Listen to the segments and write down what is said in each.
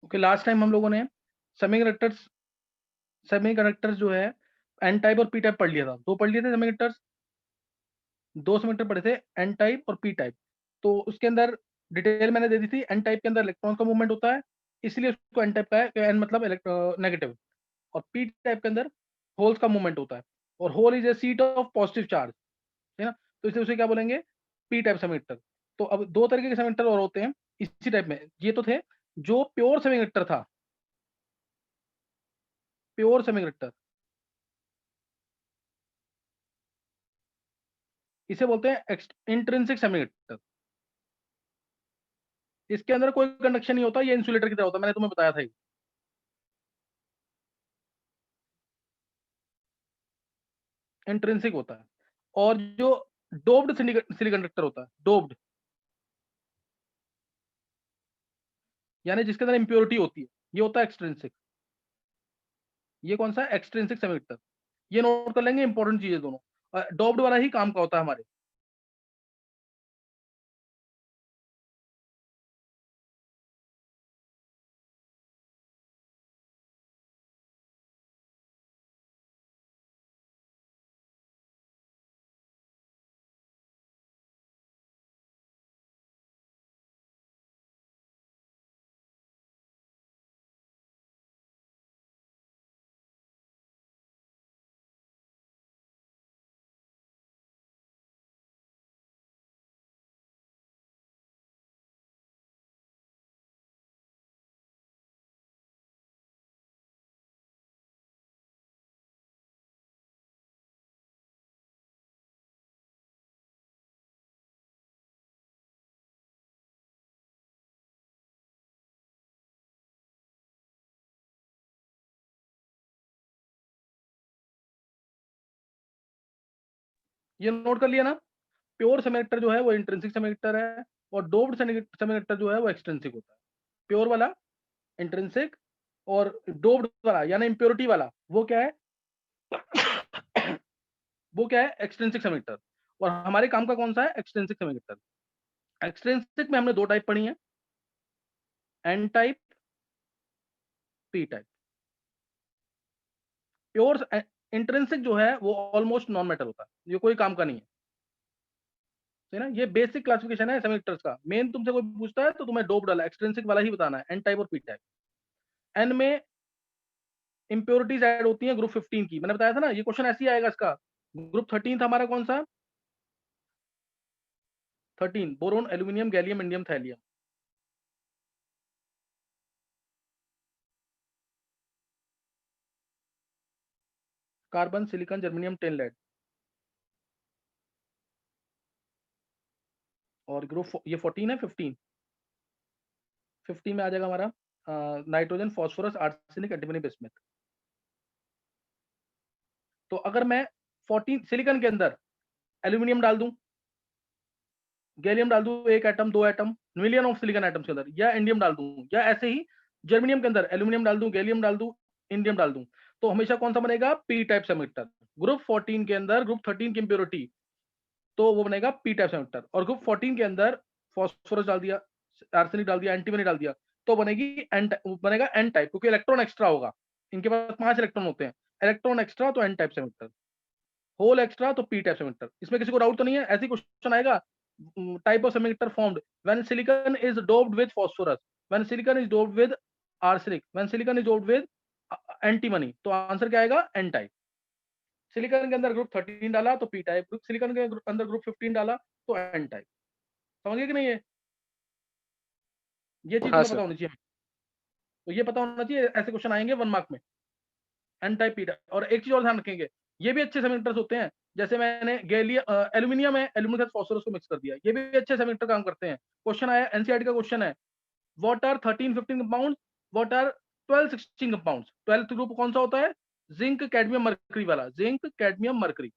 Okay, last time हम लोगों ने सेमीकंडक्टर्स सेमीकंडक्टर्स जो है एन टाइप और पी टाइप पढ़ लिया था। दो पढ़ लिए थे सेमीकंडक्टर्स, दो सेमीकंडक्टर पढ़े थे, एन टाइप और पी टाइप। तो उसके अंदर डिटेल मैंने दे दी थी। एन टाइप के अंदर इलेक्ट्रॉन का मूवमेंट होता है, इसलिए उसको एन टाइप का है, एन मतलब नेगेटिव। और पी टाइप के अंदर होल्स का मूवमेंट होता है, और hole is a seat of positive charge, है ना। तो इसलिए उसे क्या बोलेंगे, पी टाइप सेमीकंडक्टर। तो अब दो तरीके के सेमीकंडक्टर और होते हैं इसी टाइप में। ये तो थे जो प्योर सेमीकंडक्टर था, प्योर सेमीकंडक्टर, इसे बोलते हैं इंट्रिंसिक सेमीकंडक्टर। इसके अंदर कोई कंडक्शन नहीं होता, ये इंसुलेटर की तरह होता है, मैंने तुम्हें बताया था। इंट्रिंसिक होता है। और जो डोप्ड सिलिकंडक्टर होता है, डोप्ड यानी जिसके अंदर इंप्योरिटी होती है, ये होता है एक्सट्रिंसिक। ये कौन सा है, एक्सट्रिंसिक सेमीकंडक्टर। ये नोट कर लेंगे, इंपॉर्टेंट चीजें दोनों। डोप्ड वाला ही काम का होता है हमारे। ये नोट कर लिया ना। प्योर सेमीकंडक्टर जो है वो इंट्रिंसिक सेमीकंडक्टर है, और डोप्ड सेमीकंडक्टर जो है वो एक्सट्रिंसिक होता है। प्योर वाला इंट्रिंसिक, और डोप्ड वाला यानी इंप्योरिटी वाला वो क्या है वो क्या है, एक्सट्रिंसिक सेमीकंडक्टर। और हमारे काम का कौन सा है, एक्सट्रिंसिक सेमीकंडक्टर। एक्सट्रिंसिक में हमने दो टाइप पढ़ी है, N type, P type. Pure intrinsic जो है वो ऑलमोस्ट नॉन मेटल होता है, ये कोई काम का नहीं है ना। ये बेसिक क्लासिफिकेशन है सेमीकंडक्टर्स का। मेन तुमसे कोई पूछता है तो तुम्हें डोप डाला एक्सट्रिंसिक वाला ही बताना है, एन टाइप और पी टाइप। एन में इंप्योरिटीज ऐड होती हैं ग्रुप 15 की, मैंने बताया था ना, ये क्वेश्चन ऐसे ही आएगा इसका। ग्रुप 13 था हमारा कौन सा, 13, boron, aluminium, gallium, indium, thallium. Carbon, silicon, germanium, tin, lead. और ग्रुप ये 14 है, 15 में आ जाएगा हमारा nitrogen, phosphorus, arsenic, antimony, bismuth. तो अगर मैं 14 सिलिकॉन के अंदर एल्यूमिनियम डाल दूं, गैलियम डाल दूं एक एटम, दो atom, million of silicon atoms के अंदर, या इंडियम डाल दूं, या ऐसे ही जर्मेनियम के अंदर एल्यूमिनियम डाल दूं, गैलियम डाल दूं, इंडियम डाल दूं, तो हमेशा कौन सा बनेगा, पी टाइप सेमीकंडक्टर। ग्रुप 14 के अंदर ग्रुप 13 की इंप्योरिटी, तो वो बनेगा पी टाइप सेमीकंडक्टर। और ग्रुप 14 के अंदर फॉस्फोरस डाल दिया, आर्सेनिक डाल दिया, एंटीमनी डाल दिया, तो बनेगी बनेगा एन टाइप, क्योंकि इलेक्ट्रॉन एक्स्ट्रा होगा। इनके पास 5 इलेक्ट्रॉन होते हैं, इलेक्ट्रॉन एक्स्ट्रा तो N type semiconductor, hole extra तो पी टाइप सेमीकंडक्टर। इसमें किसी को डाउट तो नहीं है, ऐसी क्वेश्चन आएगा, type of semiconductor formed when silicon is doped with phosphorus, when silicon is doped with arsenic, when silicon is doped with antimony, तो आंसर क्या आएगा, एन टाइप। सिलिकॉन के अंदर ग्रुप 13 डाला तो पी टाइप, सिलिकॉन के अंदर ग्रुप 15 डाला तो एन टाइप। समझ गए कि नहीं, ये चीज हाँ तुम्हें सर। पता होनी चाहिए। तो ये पता होना चाहिए, ऐसे क्वेश्चन आएंगे 1 मार्क में, एन टाइप, पी टाइप। और एक चीज और ध्यान रखेंगे, ये भी अच्छे सेमीकंडक्टर्स होते हैं। जैसे मैंने एल्यूमिनियम है, एल्यूमिनियम के साथ फास्फोरस को मिक्स कर दिया, ये भी अच्छे सेमीकंडक्टर काम करते हैं। क्वेश्चन आया, एनसीईआरटी का क्वेश्चन है, what are 13 15 compounds, what are 12 16 compounds. 12th group कौन सा होता है, जिंक कैडमियम मरकरी वाला, जिंक कैडमियम मरकरी।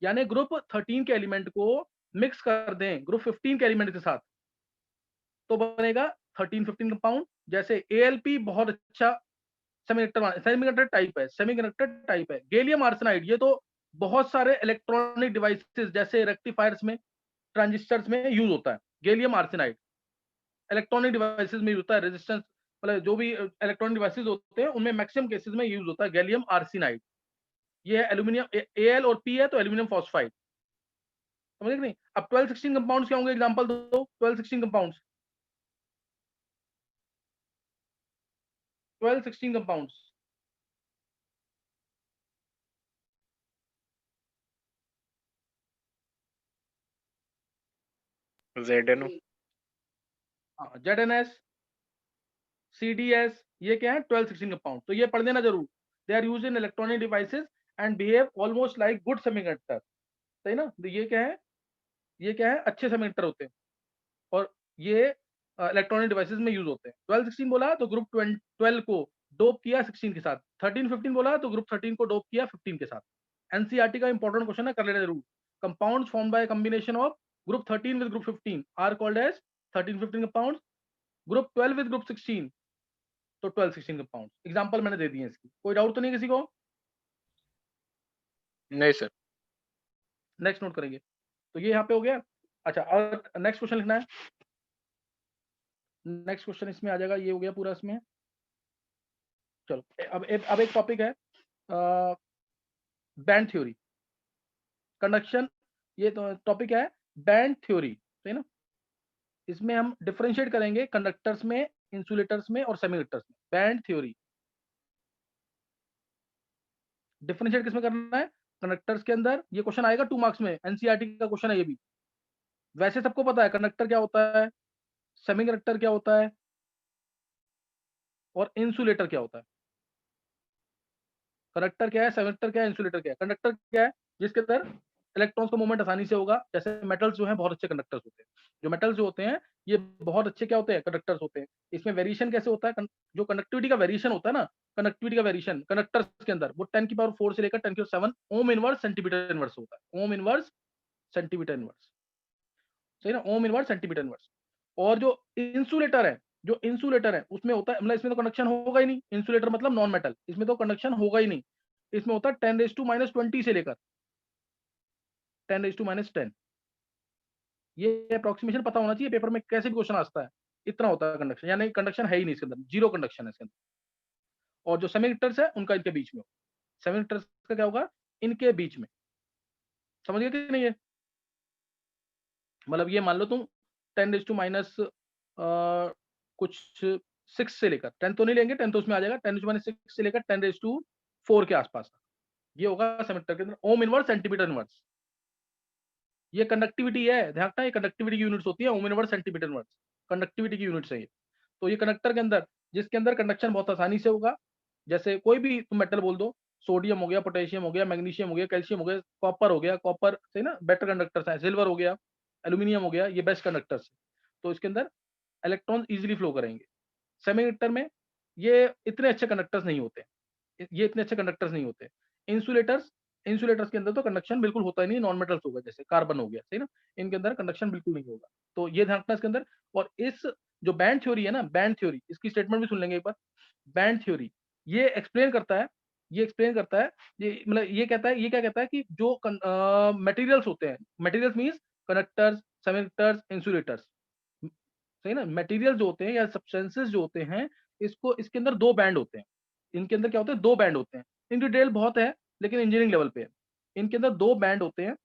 यानी ग्रुप 13 के एलिमेंट को मिक्स कर दें ग्रुप 15 के एलिमेंट के साथ, तो बनेगा 13 15 कंपाउंड। जैसे एएलपी बहुत अच्छा सेमीकंडक्टर टाइप है, सेमीकंडक्टर टाइप है। गैलियम आर्सेनाइड, ये तो बहुत सारे इलेक्ट्रॉनिक डिवाइसेस जैसे रेक्टिफायर्स में, ट्रांजिस्टर्स में यूज होता है, गैलियम आर्सेनाइड। इलेक्ट्रॉनिक डिवाइसेस में यूज होता है, रेजिस्टेंस मतलब जो भी इलेक्ट्रॉनिक डिवाइसेस होते हैं उनमें मैक्सिमम केसेस में यूज होता है गैलियम आर्सेनाइड। ये है एल्यूमिनियम, एल और पी है तो एल्यूमिनियम फॉस्फाइड, समझ नहीं। अब 12-16 कंपाउंड्स क्या होंगे, एग्जांपल दो 12-16 compounds, 12-16 compounds. ZNO, ZNS, CDS, ये क्या है 12-16 कंपाउंड, तो ये पढ़ देना जरूर। They are used in electronic devices and behave almost like good semiconductor, सही ना। तो ये क्या है, ये क्या है, अच्छे सेमीकंडक्टर होते हैं और ये इलेक्ट्रॉनिक डिवाइसेस में यूज होते हैं। 12-16 बोला तो ग्रुप 12 को डोप किया 16 के साथ, 13-15 बोला तो ग्रुप 13 को डोप किया 15 के साथ। एनसीईआरटी का इंपॉर्टेंट क्वेश्चन है, कर लेना जरूर। Compounds formed by combination of group 13 with group 15 are called as 13-15 compounds, group 12 with group 16 तो 12-16 कंपाउंड्स। एग्जांपल मैंने दे दिए इसकी, कोई डाउट तो नहीं किसी को? नहीं सर। नेक्स्ट नोट करेंगे, तो ये यहाँ पे हो गया। अच्छा, और नेक्स्ट क्वेश्चन लिखना है। नेक्स्ट क्वेश्चन इसमें आ जाएगा, ये हो गया पूरा इसमें। चलो अब एक टॉपिक है बैंड थ्योरी, कंडक्शन, ये तो टॉपिक है बैंड थ्योरी, सही ना। इसमें हम डिफरेंशिएट करेंगे कंडक्टर्स में, इंसुलेटर्स में और सेमीकंडक्टर्स में। बैंड थ्योरी डिफरेंशिएट किसमें करना है, कंडक्टर्स के अंदर। ये क्वेश्चन आएगा 2 मार्क्स में, एनसीईआरटी का क्वेश्चन है ये भी। वैसे सबको पता है कंडक्टर क्या होता है, सेमीकंडक्टर क्या होता है और इंसुलेटर क्या होता है। कंडक्टर क्या है, सेमीकंडक्टर क्या है, इंसुलेटर क्या है। कंडक्टर क्या है, जिसके अंदर इलेक्ट्रॉन्स का मूवमेंट आसानी से होगा। जैसे मेटल्स जो हैं बहुत अच्छे कंडक्टर्स होते हैं, जो मेटल्स जो होते हैं ये बहुत अच्छे क्या होते हैं, कंडक्टर्स होते हैं। इसमें वेरिएशन कैसे होता है, जो कंडक्टिविटी का वेरिएशन होता है ना, कंडक्टिविटी का वेरिएशन कंडक्टर्स के अंदर वो 10⁴ से लेकर 10⁷ ओम इनवर्स सेंटीमीटर इनवर्स होता है। ओम इनवर्स सेंटीमीटर इनवर्स, सही ना, ओम इनवर्स सेंटीमीटर इनवर्स। और जो इंसुलेटर है, जो इंसुलेटर है उसमें होता है, मतलब इसमें तो कंडक्शन होगा ही नहीं, इंसुलेटर मतलब नॉन मेटल, इसमें तो कंडक्शन होगा ही नहीं। इसमें होता है 10⁻⁻20 से लेकर 10⁻⁻10। ये अप्रोक्सीमेशन पता होना चाहिए, पेपर में कैसे भी क्वेश्चन आता है। इतना होता है कंडक्शन, यानी कंडक्शन है ही नहीं इसके अंदर, जीरो कंडक्शन है इसके अंदर। और जो सेमीकंडक्टर्स है उनका इनके बीच में, सेमीकंडक्टर्स का क्या होगा, इनके बीच में। समझ गए कि नहीं ये, मतलब ये मान लो तुम 10⁻⁻, कुछ 6 से लेकर 10 तो नहीं लेंगे, 10 तो उसमें आ जाएगा, 10⁻⁶ से लेकर 10⁴ के आसपास, ये होगा सेमीकंडक्टर के अंदर ओम इनवर्स सेंटीमीटर इनवर्स। ये कंडक्टिविटी है, ध्यान रखना, ये कंडक्टिविटी की यूनिट्स होती है, ohm inverse centimetre inverse conductivity की यूनिट्स है ये। तो ये कंडक्टर के अंदर, जिसके अंदर कंडक्शन बहुत आसानी से होगा, जैसे कोई भी तुम मेटल बोल दो, सोडियम हो गया, पोटेशियम हो गया, मैग्नीशियम हो गया, कैल्शियम हो गया, कॉपर हो गया, कॉपर सही ना, बेटर कंडक्टर्स है, सिल्वर हो गया, एल्यूमिनियम हो गया, ये बेस्ट कंडक्टर्स है। तो इसके अंदर इलेक्ट्रॉन इजीली फ्लो करेंगे। सेमीकंडक्टर में ये इतने अच्छे कंडक्टर्स नहीं होते, ये इतने अच्छे कंडक्टर्स नहीं होते। इंसुलेटर्स, इंसुलेटर्स के अंदर तो कंडक्शन बिल्कुल होता ही नहीं, नॉन मेटल्स होगा, जैसे कार्बन हो गया, सही ना, इनके अंदर कंडक्शन बिल्कुल नहीं होगा। तो ये ध्यान रखना इसके अंदर। और इस जो बैंड थ्योरी है ना, बैंड थ्योरी, इसकी स्टेटमेंट भी सुन लेंगे एक बार। बैंड थ्योरी ये एक्सप्लेन करता है, ये एक्सप्लेन करता है, ये मतलब ये कहता है, ये क्या कहता है कि जो मटेरियल्स होते हैं, materials means conductors, semiconductors, insulators, सही ना, मटेरियल जो होते हैं या सब्सटेंसेस जो होते हैं, इसको इसके अंदर 2 बैंड होते हैं। इनके अंदर क्या होते हैं, 2 बैंड होते हैं। इनकी डिटेल बहुत है लेकिन इंजीनियरिंग लेवल पे है। इनके अंदर 2 बैंड होते हैं।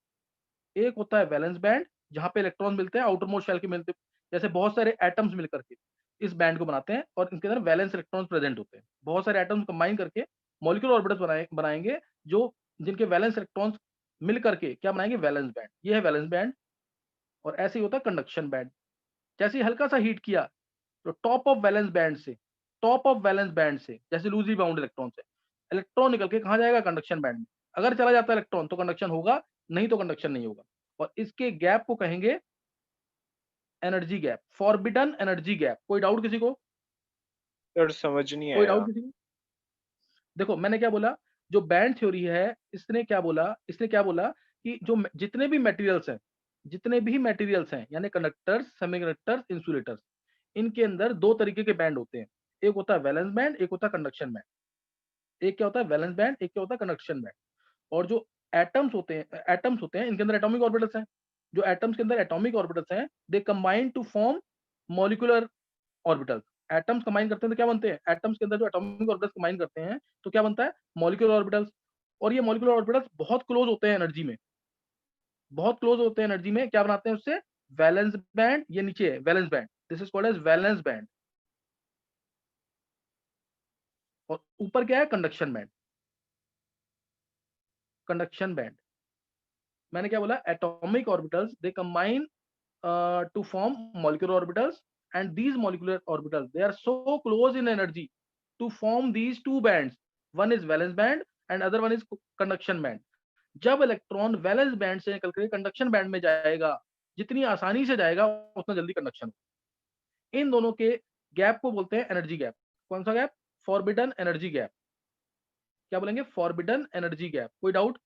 एक होता है वैलेंस बैंड, जहाँ पे इलेक्ट्रॉन मिलते हैं आउटर मोस्ट शेल के मिलते, जैसे बहुत सारे एटम्स मिल करके इस बैंड को बनाते हैं और इनके अंदर वैलेंस इलेक्ट्रॉन्स प्रेजेंट होते हैं। बहुत सारे एटम्स कंबाइन करके मॉलिक्यूलर ऑर्बिटल्स बनाएंगे, जो जिनके वैलेंस इलेक्ट्रॉन्स मिल करके क्या बनाएंगे, वैलेंस बैंड। ये है वैलेंस बैंड। और ऐसे ही होता है कंडक्शन बैंड। जैसे ही हल्का सा हीट किया तो टॉप ऑफ वैलेंस बैंड से, टॉप ऑफ वैलेंस बैंड से जैसे लूजली बाउंड इलेक्ट्रॉन से इलेक्ट्रॉन निकल के कहाँ जाएगा, कंडक्शन बैंड में। अगर चला जाता है इलेक्ट्रॉन तो कंडक्शन होगा, नहीं तो कंडक्शन नहीं होगा। और इसके गैप को कहेंगे energy gap, forbidden energy gap. कोई डाउट किसी को? सर समझ नहीं कोई आया। डाउट किसी को? देखो मैंने क्या बोला, जो बैंड थ्योरी है इसने क्या बोला, इसने क्या बोला कि जो जितने भी मटेरियल्स हैं, जितने भी मटेरियल्स हैं, यानी कंडक्टर्स, सेमीकंडक्टर्स, इंसुलेटर्स, इनके अंदर 2 तरीके के बैंड होते हैं। एक होता है वैलेंस बैंड, एक होता है कंडक्शन बैंड। एक क्या होता है वैलेंस बैंड, एक क्या होता है कंडक्शन बैंड। और जो एटम्स होते हैं इनके अंदर एटॉमिक ऑर्बिटल्स हैं। जो एटम्स के अंदर एटॉमिक ऑर्बिटल्स हैं, they combine to form molecular orbitals. Atoms combine करते हैं तो क्या बनते हैं, एटम्स के अंदर जो एटॉमिक ऑर्बिटल्स कंबाइन करते हैं तो क्या बनता है, मॉलिक्यूलर ऑर्बिटल्स। और ये मॉलिक्यूलर ऑर्बिटल्स बहुत क्लोज होते हैं एनर्जी में, बहुत क्लोज होते हैं एनर्जी में। क्या बनाते हैं उससे, वैलेंस बैंड, ये नीचे है valence band, this is called as valence band. और ऊपर क्या है, कंडक्शन बैंड, कंडक्शन बैंड। मैंने क्या बोला, atomic orbitals they combine to form molecular orbitals, and these molecular orbitals they are so close in energy to form these two bands, one is valence band and other one is conduction band। जब electron valence band से निकल कर conduction band में जाएगा, जितनी आसानी से जाएगा उतना जल्दी कंडक्शन हो। इन दोनों के गैप को बोलते हैं एनर्जी गैप। कौन सा गैप, फॉरबिडन एनर्जी गैप। क्या बोलेंगे, फॉरबिडन एनर्जी गैप। कोई डाउट?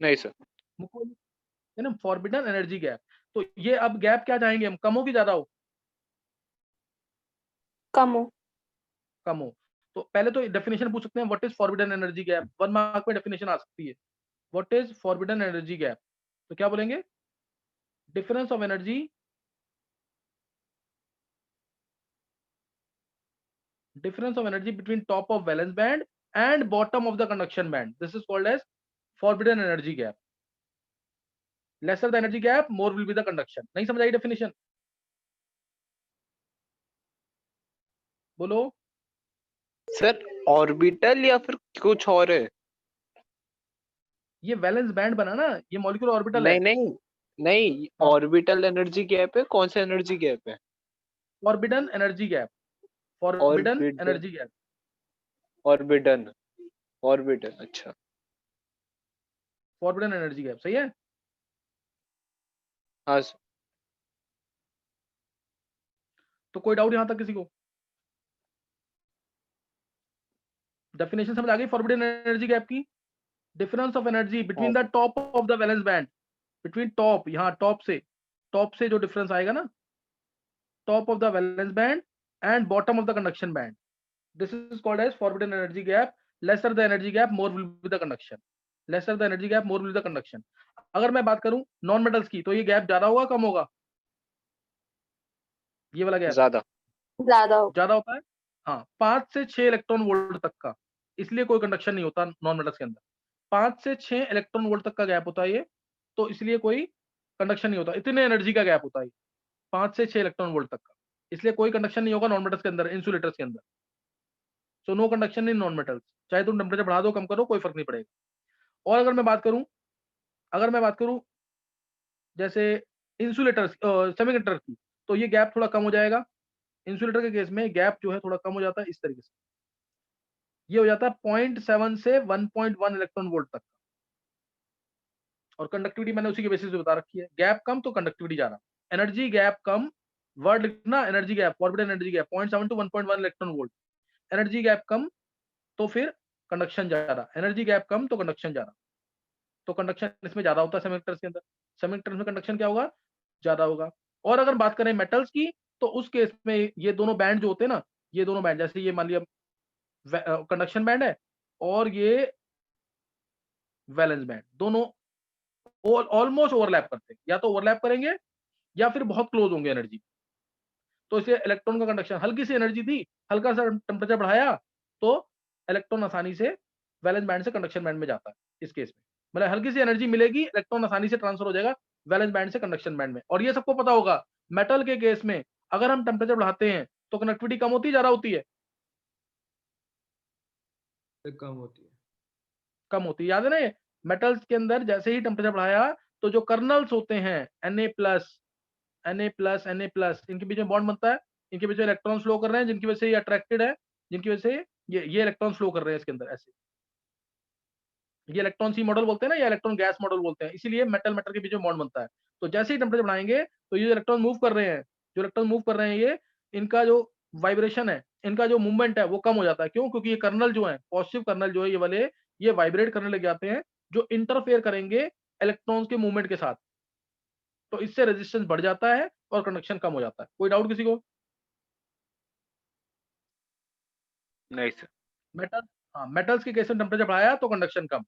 नहीं सर। है ना, फॉरबिडन एनर्जी गैप। तो ये अब गैप क्या चाहेंगे हम, कम हो कि ज्यादा हो? कम हो। कम हो। तो पहले तो डेफिनेशन पूछ सकते हैं, what is forbidden energy gap. 1 mark में डेफिनेशन आ सकती है, what is forbidden energy gap. तो क्या बोलेंगे, difference of energy, difference of energy between top of valence band and bottom of the conduction band, this is called as forbidden energy gap। lesser the energy gap, more will be the conduction। नहीं समझ आई definition, बोलो। Sir orbital या फिर कुछ और है? ये valence band बना ना, ये मॉलिक्यूलर ऑर्बिटल है। नहीं नहीं नहीं, हाँ, ऑर्बिटल एनर्जी गैप है, कौन सा एनर्जी गैप है? Forbidden energy gap, forbidden orbital, energy gap, orbiton, orbital, अच्छा। फॉरबिडन एनर्जी गैप, सही है। हाँ सर। तो कोई डाउट यहां तक किसी को? डेफिनेशन समझ आ गई फॉरबिडन एनर्जी गैप की। Difference of energy between the top of the valence band, between top, यहाँ टॉप से जो डिफरेंस आएगा ना, top of the valence band and bottom of the conduction band, this is called as forbidden energy gap। lesser the energy gap, more will be the conduction, lesser the energy gap, more will be the conduction। अगर मैं बात करूं non metals की, तो ये gap ज्यादा होगा कम होगा, ये वाला गैप ज्यादा। ज्यादा हो। ज्यादा होता है। हाँ, 5 से 6 इलेक्ट्रॉन वोल्ट तक का, इसलिए कोई कंडक्शन नहीं होता नॉन मेटल्स के अंदर। 5 से 6 इलेक्ट्रॉन वोल्ट तक का गैप होता है ये, तो इसलिए कोई कंडक्शन नहीं होता, इतने एनर्जी का गैप होता है 5 से 6 इलेक्ट्रॉन वोल्ट तक का, इसलिए कोई कंडक्शन नहीं होगा नॉन मेटल्स के अंदर, इंसुलेटर्स के अंदर। So no conduction in non metals, चाहे तुम टेम्परेचर बढ़ा दो कम करो कोई फर्क नहीं पड़ेगा। और अगर मैं बात करूं जैसे इंसुलेटर्स, सेमीकंडक्टर की, तो ये गैप थोड़ा कम हो जाएगा। इंसुलेटर के केस में गैप जो है थोड़ा कम हो जाता है, इस तरीके से ये हो जाता है 0.7 से 1.1 इलेक्ट्रॉन वोल्ट तक। और कंडक्टिविटी मैंने उसी के बेसिस पे बता रखी है, गैप कम तो कंडक्टिविटी ज्यादा। एनर्जी गैप कम, वर्ड लिखना, energy gap, forbidden energy gap 0.7 to 1.1 electron volt. Energy gap कम तो फिर कंडक्शन ज्यादा, एनर्जी गैप कम तो कंडक्शन ज्यादा। तो कंडक्शन इसमें ज्यादा होता है सेमीकंडक्टर्स के अंदर, सेमीकंडक्टर्स में कंडक्शन क्या होगा, ज्यादा होगा। और अगर बात करें मेटल्स की, तो उस केस में ये दोनों बैंड जो होते हैं ना, ये दोनों बैंड, जैसे ये मान लिया कंडक्शन बैंड है और ये वैलेंस बैंड, दोनों ऑलमोस्ट ओवरलैप करते हैं, या तो ओवरलैप करेंगे या फिर बहुत क्लोज होंगे एनर्जी। तो इसे इलेक्ट्रॉन का कंडक्शन, हल्की सी एनर्जी थी, हल्का सा टेम्परेचर बढ़ाया तो इलेक्ट्रॉन आसानी से वैलेंस बैंड से कंडक्शन बैंड में जाता है। इस केस में मतलब हल्की सी एनर्जी मिलेगी, इलेक्ट्रॉन आसानी से ट्रांसफर हो जाएगा वैलेंस बैंड से कंडक्शन बैंड में। और ये सबको पता होगा, मेटल के केस में अगर हम टेम्परेचर बढ़ाते हैं तो कनेक्टिविटी कम होती है ज्यादा होती है, कम होती है। कम होती है। याद है ना, मेटल्स के अंदर जैसे ही टेम्परेचर बढ़ाया तो जो कर्नल्स होते हैं Na+, इनके बीच में बॉन्ड बनता है, इनके बीच में इलेक्ट्रॉन फ्लो कर रहे हैं, जिनकी वजह से ये अट्रैक्टेड है, जिनकी वजह से ये इलेक्ट्रॉन फ्लो कर रहे हैं इसके अंदर ऐसे। ये इलेक्ट्रॉन सी मॉडल बोलते हैं ना, या इलेक्ट्रॉन गैस मॉडल बोलते हैं, इसीलिए मेटल मेटल के बीच में बॉन्ड बनता है। तो जैसे ही टेम्परेचर बढ़ाएंगे तो ये इलेक्ट्रॉन मूव कर रहे हैं, जो इलेक्ट्रॉन मूव कर रहे हैं ये, इनका जो वाइब्रेशन है, इनका जो मूवमेंट है वो कम हो जाता है। क्यों? क्योंकि ये कर्नल जो है, पॉजिटिव कर्नल जो है ये वाले, ये वाइब्रेट करने लग जाते हैं, जो इंटरफेयर करेंगे इलेक्ट्रॉन्स के मूवमेंट के साथ। तो इससे रेजिस्टेंस बढ़ जाता है और कंडक्शन कम हो जाता है। कोई डाउट किसी को? नहीं सर। मेटल, हाँ, मेटल्स के केस में टेम्परेचर बढ़ाया तो कंडक्शन कम,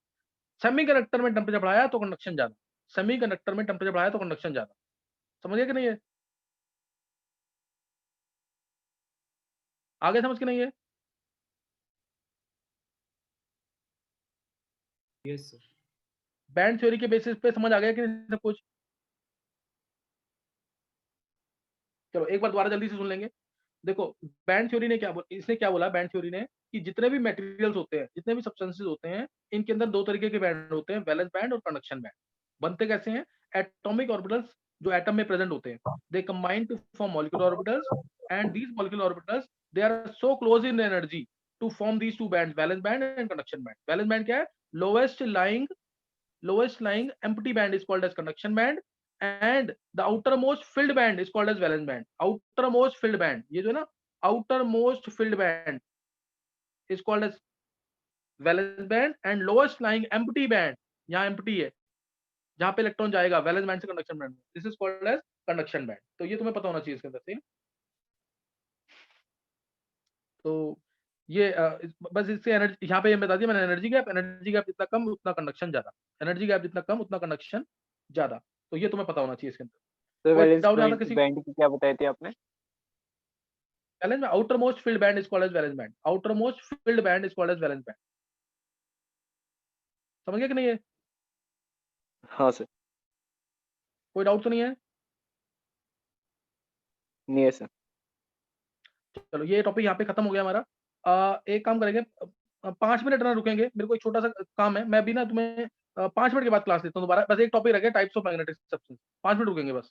सेमीकंडक्टर में टेम्परेचर बढ़ाया तो कंडक्शन ज्यादा, सेमीकंडक्टर में टेम्परेचर बढ़ाया तो कंडक्शन ज्यादा। समझ गए कि नहीं है? आगे समझ के नहीं है? Yes, sir. बैंड थ्योरी के बेसिस पे समझ आ गया कि नहीं सब कुछ? चलो एक बार दोबारा जल्दी से सुन लेंगे। देखो बैंड थ्योरी ने इसने क्या बोला बैंड थ्योरी ने कि जितने भी मटेरियल्स होते हैं, जितने भी सब्सटेंसेस होते हैं, इनके अंदर दो तरीके के बैंड होते हैं, वैलेंस बैंड और कंडक्शन बैंड। बनते कैसे हैं? एटॉमिक ऑर्बिटल्स जो एटम में प्रेजेंट होते हैं, they combine to form molecular orbitals and these molecular orbitals they are so close in energy to form these two bands, valence band and conduction band. Valence band क्या है? lowest lying empty band is called as conduction band and the outermost filled band is called as valence band. outermost filled band, ये जो है ना, outermost filled band is called as valence band and lowest lying empty band, यहाँ empty है जहां पे electron जाएगा valence band से कंडक्शन बैंड में, this is called as conduction band. तो ये तुम्हें पता होना चाहिए इसके अंदर से। तो ये बस इससे एनर्जी यहाँ पे ये बता दिया मैंने, एनर्जी गैप जितना कम उतना कंडक्शन ज्यादा, एनर्जी गैप जितना कम उतना कंडक्शन ज्यादा। तो ये तुम्हें पता होना चाहिए इसके अंदर। तो कोई वैलेंस डाउट यहाँ तक किसी को? बैंड की क्या बताई थी आपने? Valence band, outermost filled band is called as valence band, outermost filled band is called as valence band. समझ गए कि नहीं है? हाँ सर। कोई डाउट तो नहीं है? नहीं है सर। चलो ये टॉपिक यहाँ पे खत्म हो गया हमारा। एक काम करेंगे, 5 मिनट ना रुकेंगे, मेरे को एक छोटा सा काम है, मैं भी ना तुम्हें 5 मिनट के बाद क्लास लेता हूँ दोबारा। बस एक टॉपिक रह गया, types of magnetic substance, 5 minute रुकेंगे बस।